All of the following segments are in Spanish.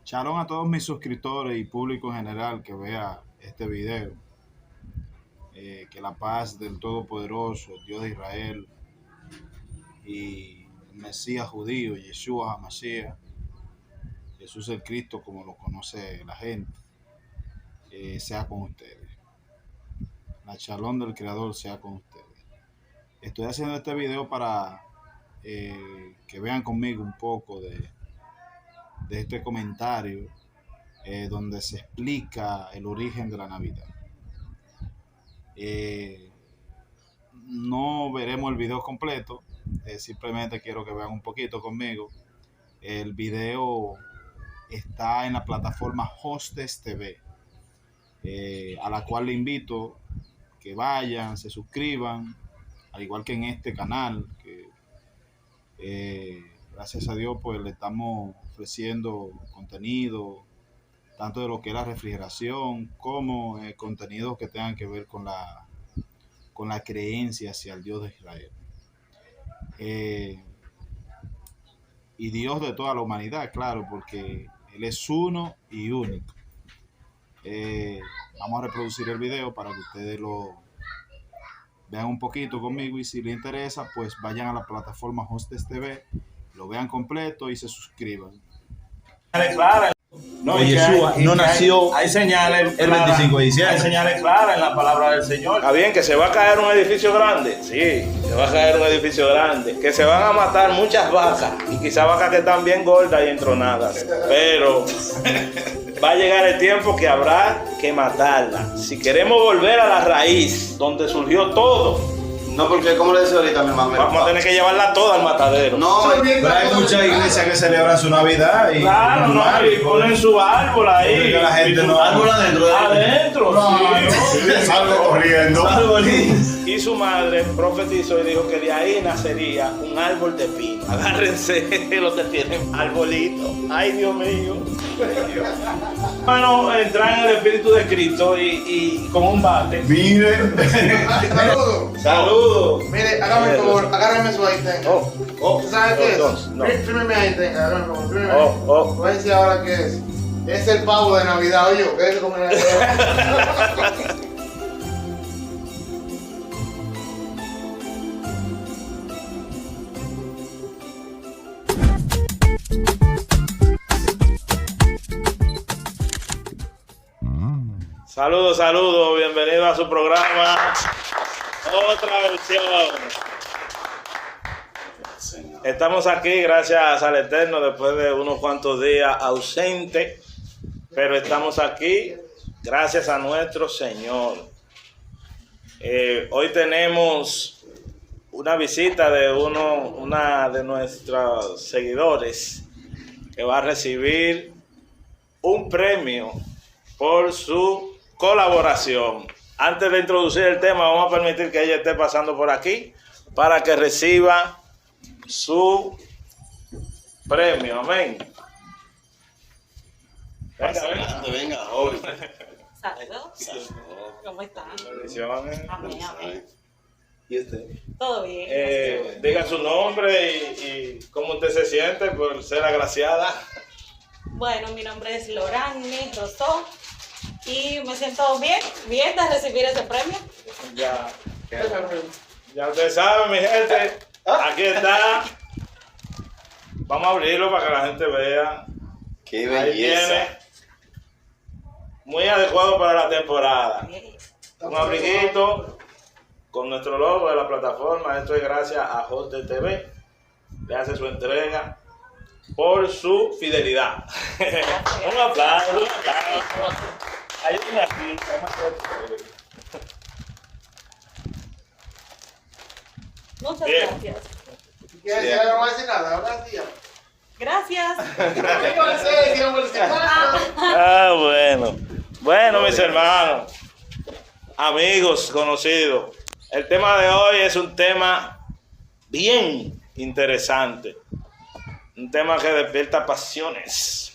Shalom a todos mis suscriptores y público en general que vea este video. Que la paz del Todopoderoso, Dios de Israel y el Mesías judío, Yeshua HaMashiach, Jesús el Cristo como lo conoce la gente, sea con ustedes. La shalom del Creador sea con ustedes. Estoy haciendo este video para que vean conmigo un poco de este comentario donde se explica el origen de la Navidad. No veremos el video completo, simplemente quiero que vean un poquito conmigo. El video está en la plataforma Hostes TV, a la cual le invito que vayan, se suscriban, al igual que en este canal, que gracias a Dios pues le estamos ofreciendo contenido, tanto de lo que es la refrigeración, como contenidos que tengan que ver con la creencia hacia el Dios de Israel. Y Dios de toda la humanidad, claro, porque Él es uno y único. Vamos a reproducir el video para que ustedes lo vean un poquito conmigo, y si les interesa, pues vayan a la plataforma Hostes TV, lo vean completo y se suscriban. No, Yeshua no nació hay señales el 25 de diciembre. Hay señales claras en la palabra del Señor. Está bien, que se va a caer un edificio grande. Sí, se va a caer un edificio grande. Que se van a matar muchas vacas. Y quizás vacas que están bien gordas y entronadas. Pero va a llegar el tiempo que habrá que matarlas. Si queremos volver a la raíz, donde surgió todo. No, porque como le decía ahorita, mi mamá, Vamos a tener que llevarla toda al matadero. no, Pero hay muchas iglesias que celebran su Navidad y Claro, no, y ponen su árbol ahí. porque la gente no árbol adentro. Adentro, sí. salgo corriendo. Y su madre profetizó y dijo que de ahí nacería un árbol de pino. Agárrense los que tienen arbolito. Ay, Dios mío. Bueno, entrar en el Espíritu de Cristo y con un bate. Mire. Saludos. Saludos. Mire, hágame el favor, agárrame su ahí, tenga. ¿Usted sabe qué es? No. Fírmeme ahí, tenga, hágame el favor, fírmeme ahí. Voy a decir ahora qué es. Es el pavo de Navidad, oye, ¿qué es como Navidad? Saludos, saludos. Bienvenido a su programa. Otra versión. Estamos aquí gracias al Eterno después de unos cuantos días ausente, pero estamos aquí gracias a nuestro Señor. Hoy tenemos una visita de una de nuestros seguidores que va a recibir un premio por su colaboración. Antes de introducir el tema, vamos a permitir que ella esté pasando por aquí para que reciba su premio. Amén. Venga, joven. Saludos. ¿Cómo están? Bendiciones. Amén, amén. ¿Y usted? Todo bien. Diga su nombre y cómo usted se siente por ser agraciada. Bueno, mi nombre es Lorani Rosó y me siento bien de recibir ese premio. Ya ustedes saben, mi gente. Aquí está. Vamos a abrirlo para que la gente vea. Qué Ahí belleza. viene. Muy adecuado para la temporada. Un abriguito con nuestro logo de la plataforma. Esto es gracias a Hostes TV. Le hace su entrega por su fidelidad. Un aplauso, un aplauso. Hay una aquí. Muchas Bien. gracias. ¿Qué decir? No voy a decir nada, ahora sí. Gracias. Bueno. Bueno, mis hermanos, amigos, conocidos. El tema de hoy es un tema bien interesante. Un tema que despierta pasiones.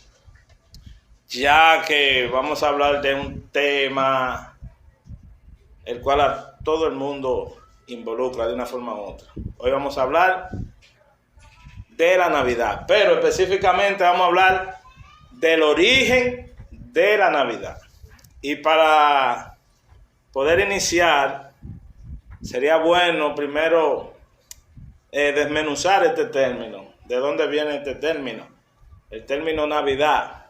Ya que vamos a hablar de un tema el cual a todo el mundo involucra de una forma u otra. Hoy vamos a hablar de la Navidad, pero específicamente vamos a hablar del origen de la Navidad. Y para poder iniciar, sería bueno primero desmenuzar este término. ¿De dónde viene este término? El término Navidad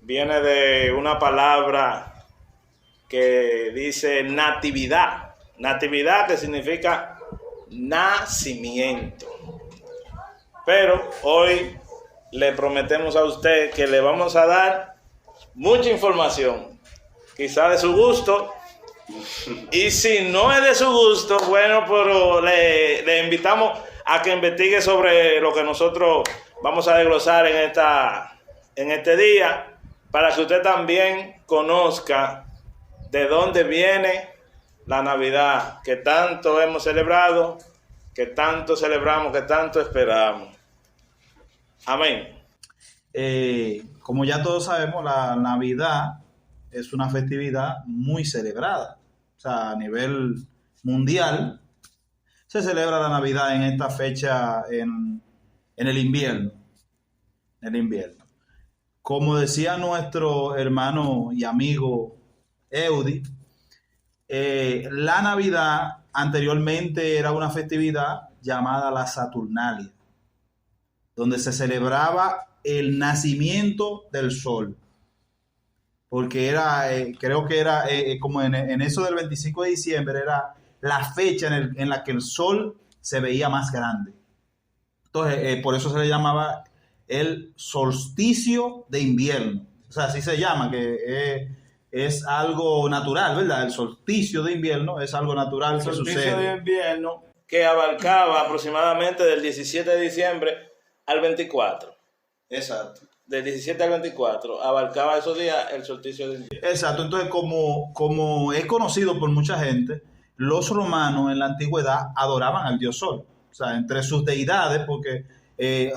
viene de una palabra que dice natividad. Natividad, que significa nacimiento. Pero hoy le prometemos a usted que le vamos a dar mucha información, quizá de su gusto, y si no es de su gusto, bueno, pero le invitamos a que investigue sobre lo que nosotros vamos a desglosar en este día, para que usted también conozca de dónde viene la Navidad, que tanto hemos celebrado, que tanto celebramos, que tanto esperamos. Amén. Como ya todos sabemos, la Navidad es una festividad muy celebrada. O sea, a nivel mundial se celebra la Navidad en esta fecha en el invierno. Como decía nuestro hermano y amigo Eudi, la Navidad anteriormente era una festividad llamada la Saturnalia, donde se celebraba el nacimiento del sol, porque era, creo que era como en eso del 25 de diciembre, era la fecha en la que el sol se veía más grande. Entonces, por eso se le llamaba el solsticio de invierno. O sea, así se llama, que es algo natural, ¿verdad? El solsticio de invierno es algo natural que sucede. El solsticio de invierno que abarcaba aproximadamente del 17 de diciembre al 24. Exacto. Del 17 al 24 abarcaba esos días el solsticio de invierno. Exacto. Entonces, como es conocido por mucha gente, los romanos en la antigüedad adoraban al dios Sol. O sea, entre sus deidades, porque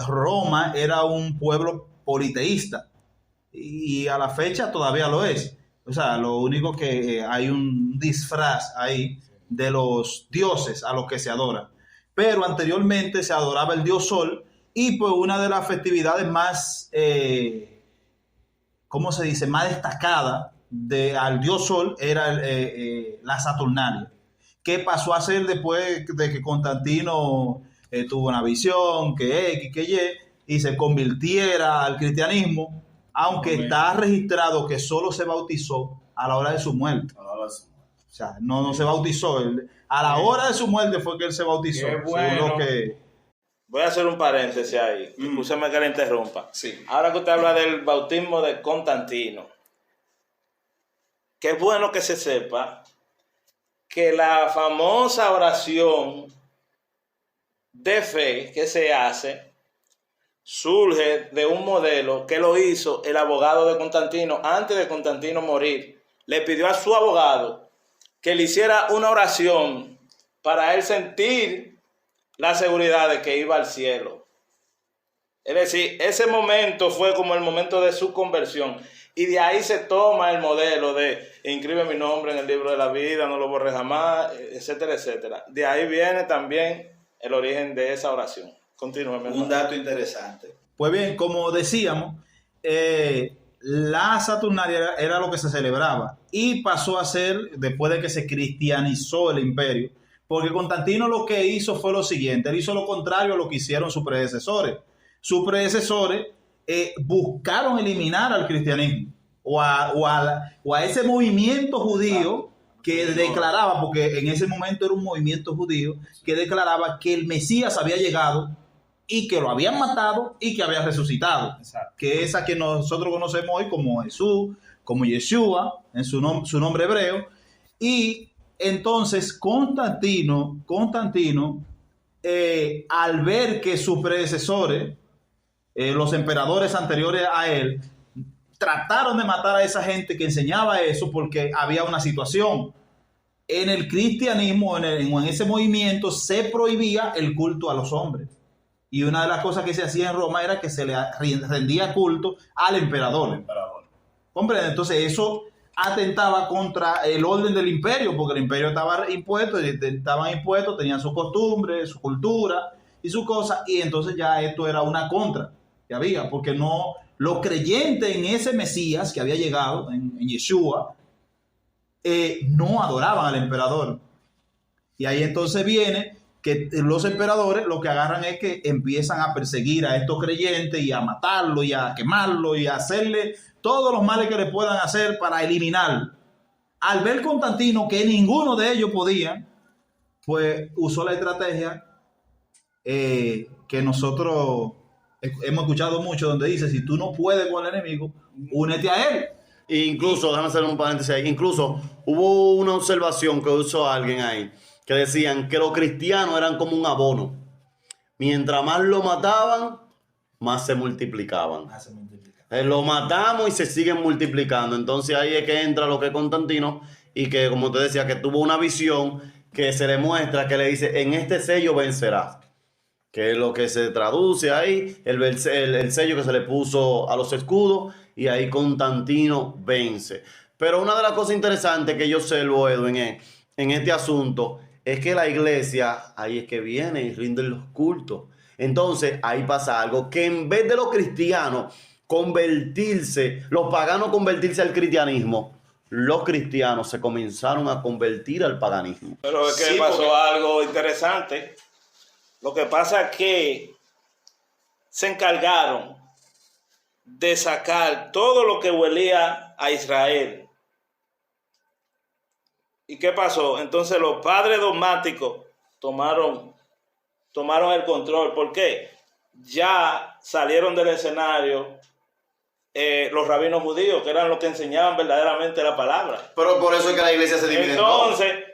Roma era un pueblo politeísta y a la fecha todavía lo es. O sea, lo único que hay un disfraz ahí de los dioses a los que se adoran. Pero anteriormente se adoraba el dios Sol, y pues una de las festividades más, ¿cómo se dice?, más destacada al dios Sol era la Saturnalia, que pasó a ser después de que Constantino tuvo una visión, que X, que Y, y se convirtiera al cristianismo, aunque está registrado que solo se bautizó a la hora de su muerte. O sea, no se bautizó. A la hora de su muerte fue que él se bautizó. Qué bueno. Voy a hacer un paréntesis ahí. Escúchame que le interrumpa. Sí. Ahora que usted habla del bautismo de Constantino, qué bueno que se sepa que la famosa oración de fe que se hace surge de un modelo que lo hizo el abogado de Constantino antes de Constantino morir. Le pidió a su abogado que le hiciera una oración para él sentir la seguridad de que iba al cielo. Es decir, ese momento fue como el momento de su conversión. Y de ahí se toma el modelo de inscribe mi nombre en el libro de la vida, no lo borre jamás, etcétera, etcétera. De ahí viene también el origen de esa oración. Continúeme. Un dato interesante. Pues bien, como decíamos, la Saturnalia era lo que se celebraba y pasó a ser, después de que se cristianizó el imperio, porque Constantino lo que hizo fue lo siguiente: él hizo lo contrario a lo que hicieron sus predecesores. Sus predecesores buscaron eliminar al cristianismo o a ese movimiento judío que declaraba, porque en ese momento era un movimiento judío que declaraba que el Mesías había llegado y que lo habían matado y que había resucitado. Exacto. Que esa que nosotros conocemos hoy como Jesús, como Yeshua, en su nombre hebreo. Y entonces Constantino, al ver que sus predecesores, los emperadores anteriores a él, trataron de matar a esa gente que enseñaba eso, porque había una situación. En el cristianismo, en ese movimiento, se prohibía el culto a los hombres. Y una de las cosas que se hacía en Roma era que se le rendía culto al emperador. ¿Comprende? Entonces eso atentaba contra el orden del imperio, porque el imperio estaban impuestos, tenían sus costumbres, su cultura y sus cosas, y entonces ya esto era una contra que había, porque no los creyentes en ese Mesías que había llegado, en Yeshua, no adoraban al emperador. Y ahí entonces viene que los emperadores lo que agarran es que empiezan a perseguir a estos creyentes y a matarlos y a quemarlos y a hacerle todos los males que le puedan hacer para eliminar. Al ver Constantino que ninguno de ellos podía, pues usó la estrategia que nosotros hemos escuchado mucho, donde dice, si tú no puedes con el enemigo, únete a él. E incluso, déjame hacer un paréntesis ahí, incluso hubo una observación que usó alguien ahí, que decían que los cristianos eran como un abono. Mientras más lo mataban, más se multiplicaban. Lo matamos y se siguen multiplicando. Entonces ahí es que entra lo que es Constantino, y que, como te decía, que tuvo una visión que se le muestra, que le dice, en este sello vencerás. Que es lo que se traduce ahí, el sello que se le puso a los escudos, y ahí Constantino vence. Pero una de las cosas interesantes que yo observo, Edwin, en este asunto, es que la iglesia, ahí es que viene y rinden los cultos. Entonces, ahí pasa algo, que en vez de los cristianos convertirse, los paganos convertirse al cristianismo, los cristianos se comenzaron a convertir al paganismo. Pero es que Sí, pasó porque- algo interesante. Lo que pasa es que se encargaron de sacar todo lo que huelía a Israel. ¿Y qué pasó? Entonces los padres dogmáticos tomaron el control. ¿Por qué? Ya salieron del escenario los rabinos judíos, que eran los que enseñaban verdaderamente la palabra. Pero por eso es que la iglesia se divide en dos. Entonces,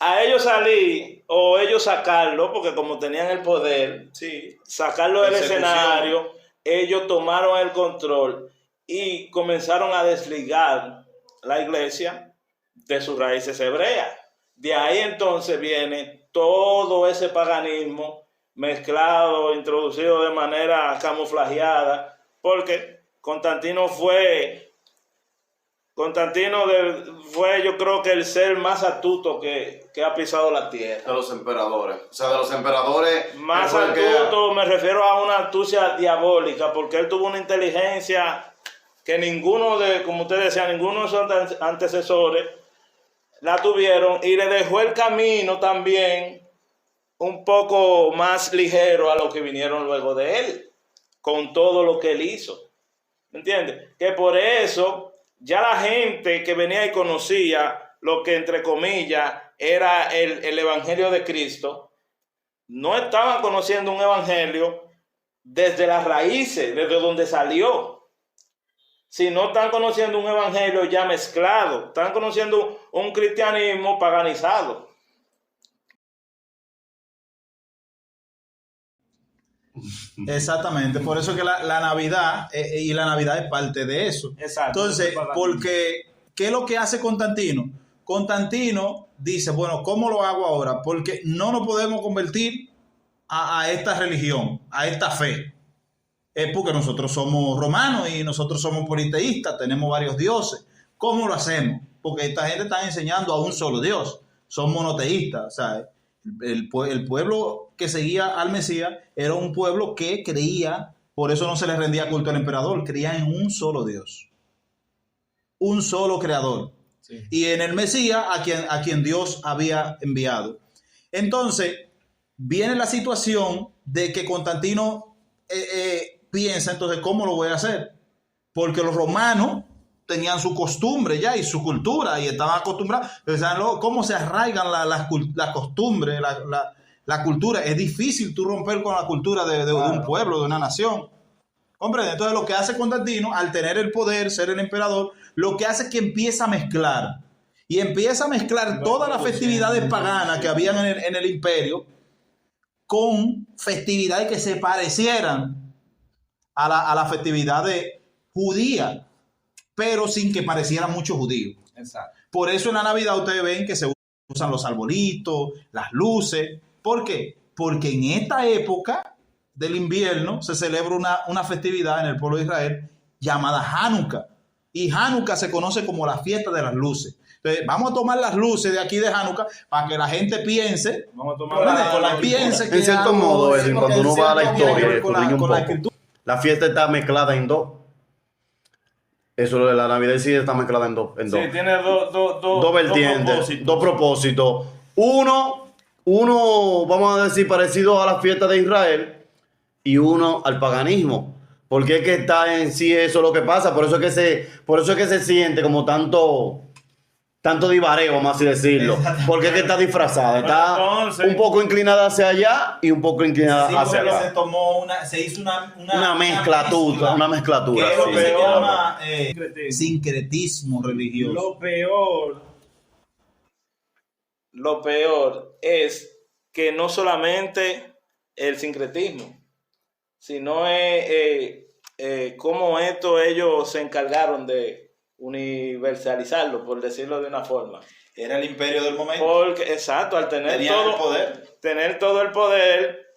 a ellos salir o ellos sacarlo, porque como tenían el poder, Sí. sacarlo del Persecución. escenario, ellos tomaron el control y comenzaron a desligar la iglesia de sus raíces hebreas. De ahí entonces viene todo ese paganismo mezclado, introducido de manera camuflajeada, porque Constantino fue yo creo que el ser más astuto que ha pisado la tierra. De los emperadores. O sea, de los emperadores. Más él fue el que- astuto, me refiero a una astucia diabólica, porque él tuvo una inteligencia que ninguno de, como usted decía, ninguno de sus antecesores la tuvieron, y le dejó el camino también un poco más ligero a los que vinieron luego de él, con todo lo que él hizo. ¿Me entiendes? Que por eso ya la gente que venía y conocía lo que, entre comillas, era el evangelio de Cristo, no estaban conociendo un evangelio desde las raíces, desde donde salió, sino están conociendo un evangelio ya mezclado, están conociendo un cristianismo paganizado. Exactamente, por eso que la Navidad, y la Navidad es parte de eso. Exacto. Entonces, porque, ¿qué es lo que hace Constantino? Constantino dice, bueno, ¿cómo lo hago ahora? Porque no nos podemos convertir a esta religión, a esta fe. Es porque nosotros somos romanos y nosotros somos politeístas, tenemos varios dioses. ¿Cómo lo hacemos? Porque esta gente está enseñando a un solo Dios. Son monoteístas, o sea, el pueblo que seguía al Mesías era un pueblo que creía, por eso no se le rendía culto al emperador, creía en un solo Dios, un solo creador, sí. Y en el Mesías a quien Dios había enviado. Entonces viene la situación de que Constantino piensa, entonces, ¿cómo lo voy a hacer? Porque los romanos tenían su costumbre ya y su cultura y estaban acostumbrados. ¿Cómo se arraigan las costumbres, la cultura? Es difícil tú romper con la cultura de un pueblo, de una nación. ¿Comprende? Entonces lo que hace Constantino, al tener el poder, ser el emperador, lo que hace es que empieza a mezclar. Y empieza a mezclar todas las festividades paganas que habían en el imperio con festividades que se parecieran a la festividad judía, pero sin que parecieran muchos judíos. Exacto. Por eso en la Navidad ustedes ven que se usan los arbolitos, las luces. ¿Por qué? Porque en esta época del invierno se celebra una festividad en el pueblo de Israel llamada Hanukkah. Y Hanukkah se conoce como la fiesta de las luces. Entonces, vamos a tomar las luces de aquí de Hanukkah para que la gente piense, Vamos a tomar piense que En cierto algo- modo, Edwin, cuando en uno va a la cierto modo, historia, con la un poco, escritura. la fiesta está mezclada en dos. Eso lo de la Navidad sí está mezclada en dos. Sí, tiene Dos vertientes, dos propósitos. Uno, vamos a decir, parecido a la fiesta de Israel y uno al paganismo. Porque es que está en sí eso lo que pasa. Por eso es que se siente como tanto divareo, vamos a así decirlo. Porque es que está disfrazada. Está Entonces, un poco inclinada hacia allá y un poco inclinada Sí, hacia porque acá. se hizo Una mezclatura. Una mezclatura. Que es lo que Sí. se llama Sincretismo. sincretismo religioso. Lo peor es que no solamente el sincretismo, sino cómo ellos se encargaron de universalizarlo, por decirlo de una forma. Era el imperio del momento. Porque, exacto, al tener Tenían el poder. tener todo el poder,